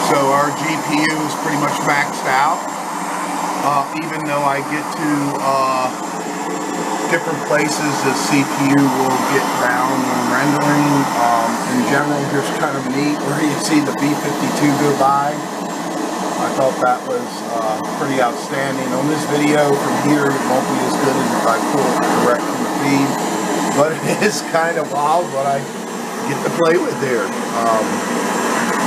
So our GPU is pretty much maxed out, even though I get to different places, the CPU will get down when rendering. In general, here's kind of neat where you see the B52 go by. I thought that was pretty outstanding. On this video from here, it won't be as good as if I pull it direct from the feed, but it is kind of wild what I get to play with here.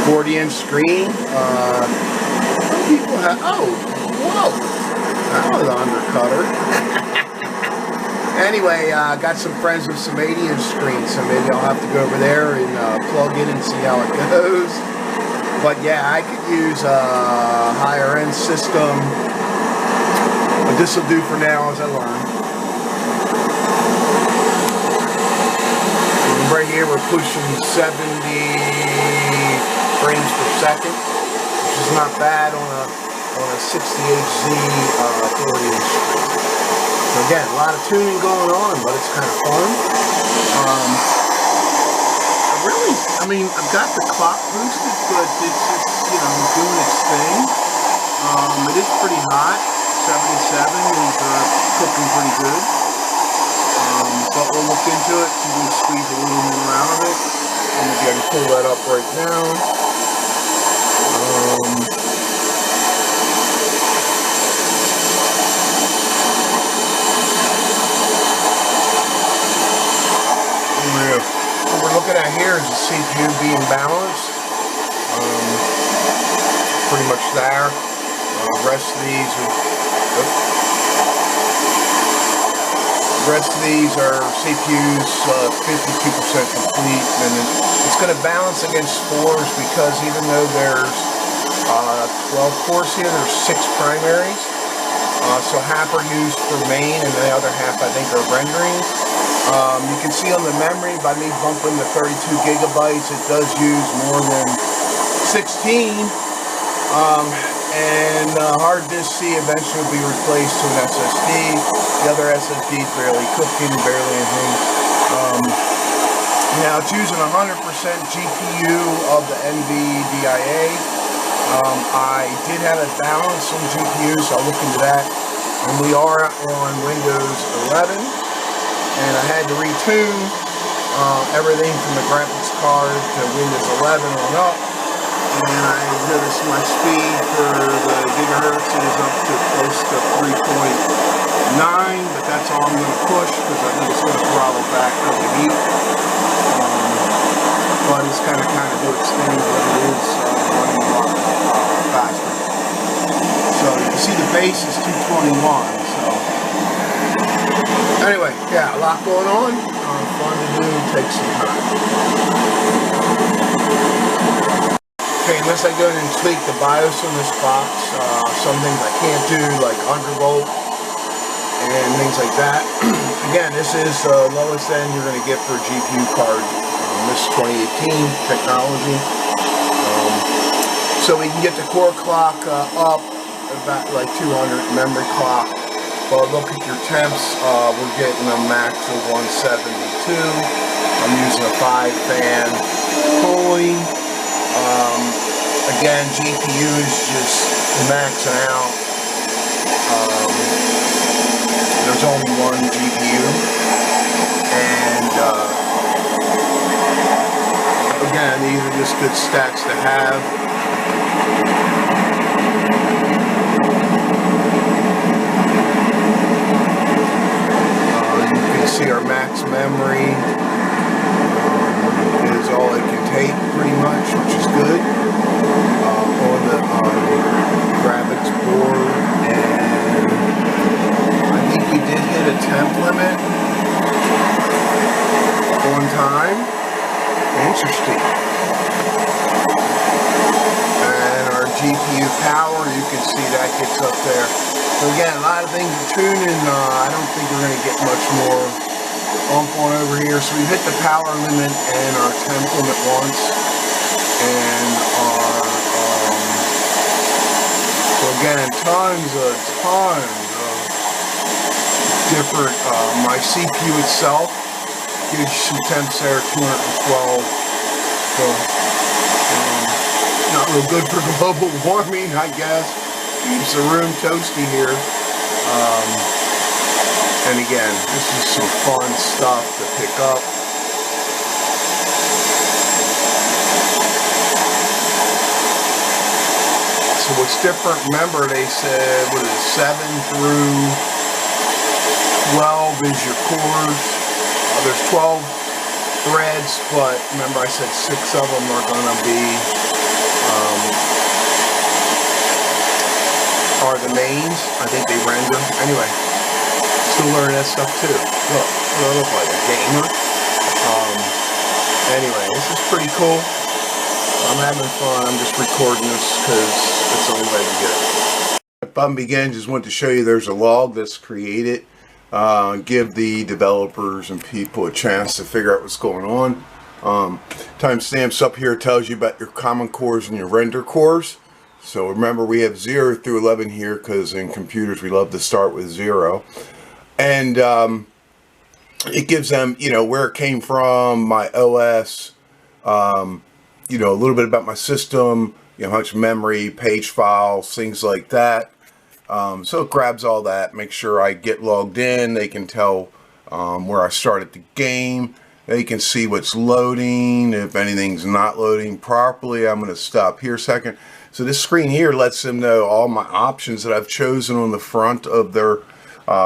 40-inch screen. Some people have, oh, whoa, that was an undercutter. Anyway, got some friends with some 80-inch screens, so maybe I'll have to go over there and plug in and see how it goes. But yeah, I could use a higher end system, but this will do for now as I learn. Right here we're pushing 70 frames per second, which is not bad on a 68Z 40-inch screen. So again, a lot of tuning going on, but it's kind of fun. I mean, I've got the clock boosted, but it's just, you know, doing its thing. It is pretty hot. 77 is cooking pretty good. But we'll look into it, see if we can squeeze a little more out of it. And maybe I can pull that up right now. What we're looking at here is the CPU being balanced. Pretty much there. The rest of these are CPUs 52% complete, and it's going to balance against 4s because even though there's 12 cores here, there's 6 primaries. So half are used for main, and the other half I think are rendering. You can see on the memory by me bumping the 32 gigabytes, it does use more than 16. And hard disk C eventually will be replaced to an SSD. The other SSD is barely cooking, barely anything. Now it's using 100% GPU of the NVIDIA. I did have it balanced on GPU, so I'll look into that. And we are on Windows 11. And I had to retune everything from the graphics card to Windows 11 on up. And I noticed my speed for the gigahertz is up to close to 3.9, but that's all I'm going to push because I think it's going to throttle back for the heat. But it's kind of do its thing, but it is running a lot faster. So you can see the base is 221. So anyway, yeah, a lot going on. Fun to do, takes some time. Okay, unless I go in and tweak the BIOS on this box, some things I can't do, like undervolt and things like that. Again, this is the lowest end you're going to get for a GPU card. This is 2018 technology. So we can get the core clock up about like 200 memory clock. But look at your temps, we're getting a max of 172. I'm using a 5-fan cooling. Again, GPU is just maxing out. There's only one GPU, and again, these are just good stats to have. You can see our max memory is all it can take, pretty much, which is good. On the graphics board, and I think we did hit a temp limit one time. Interesting. And our GPU power, you can see that gets up there. So again, a lot of things are tuning. I don't think we're going to get much more bump on over here. So we hit the power limit and our temp limit once, and our so again, tons of different. My CPU itself gives you some temps there, 212. So not Real good for global warming, I guess. Keeps the room toasty here. And again, this is some fun stuff to pick up. So what's different, remember they said, what is it, 7 through 12 is your cores. There's 12 threads, but remember I said 6 of them are going to be, are the mains. I think they render. Anyway, still learning that stuff too. Look, what do I look like, a gamer? Anyway, this is pretty cool. I'm having fun. I'm just recording this because it's the only way to get it. The fun begins. Just want to show you there's a log that's created. Give the developers and people a chance to figure out what's going on. Timestamps up here tells you about your common cores and your render cores. So remember, we have 0 through 11 here because in computers we love to start with 0. And it gives them, you know, where it came from, my OS, you know, a little bit about my system, you know, how much memory, page files, things like that. So it grabs all that, make sure I get logged in. They can tell where I started the game. They can see what's loading. If anything's not loading properly, I'm going to stop here a second. So this screen here lets them know all my options that I've chosen on the front of their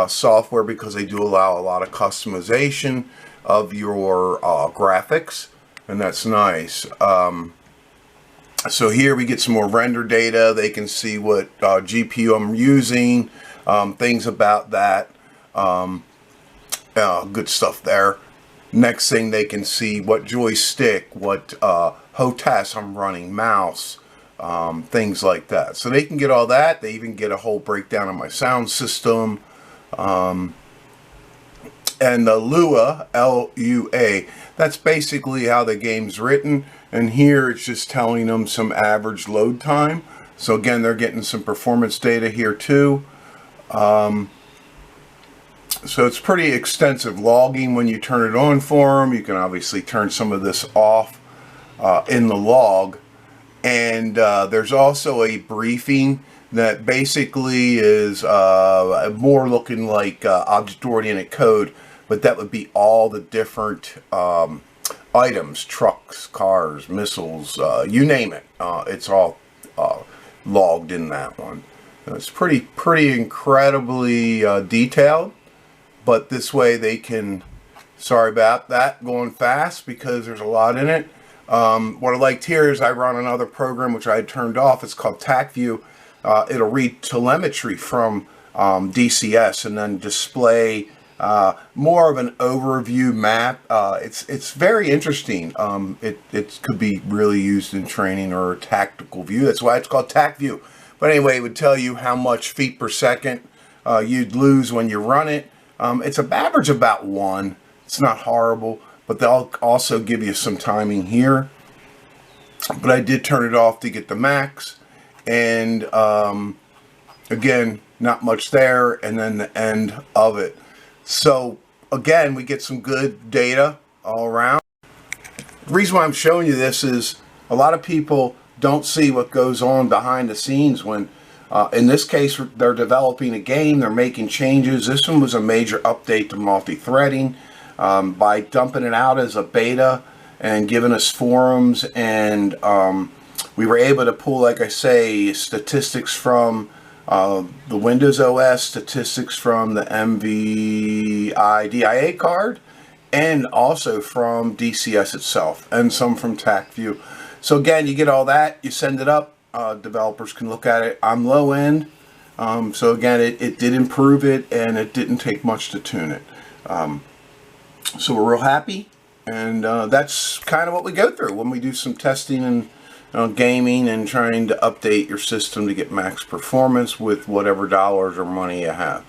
software, because they do allow a lot of customization of your graphics, and that's nice. So here we get some more render data. They can see what GPU I'm using, things about that. Good stuff there. Next thing, they can see what joystick, what HOTAS I'm running, mouse, things like that. So they can get all that. They even get a whole breakdown of my sound system. And the Lua, L-U-A, that's basically how the game's written. And here it's just telling them some average load time. So again, they're getting some performance data here too. So it's pretty extensive logging when you turn it on for them. You can obviously turn some of this off in the log. And there's also a briefing that basically is more looking like object-oriented code, but that would be all the different items, trucks, cars, missiles, you name it. It's all logged in that one. It's pretty incredibly detailed, but this way they can, sorry about that going fast because there's a lot in it. What I liked here is I run another program which I had turned off. It's called TAC View. It'll read telemetry from DCS and then display more of an overview map. It's very interesting. It could be really used in training or a tactical view. That's why it's called TAC View. But anyway, it would tell you how much feet per second you'd lose when you run it. It's an average about 1. It's not horrible, but they'll also give you some timing here. But I did turn it off to get the max. And again, not much there, and then the end of it. So again, we get some good data all around. The reason why I'm showing you this is a lot of people don't see what goes on behind the scenes when, in this case, they're developing a game, they're making changes. This one was a major update to multi-threading by dumping it out as a beta and giving us forums, and we were able to pull, like I say, statistics from the Windows OS, statistics from the NVIDIA card, and also from DCS itself, and some from TAC View. So again, you get all that, you send it up, developers can look at it. I'm low end, so again, it did improve it, and it didn't take much to tune it. So we're real happy, and that's kind of what we go through when we do some testing and gaming and trying to update your system to get max performance with whatever dollars or money you have.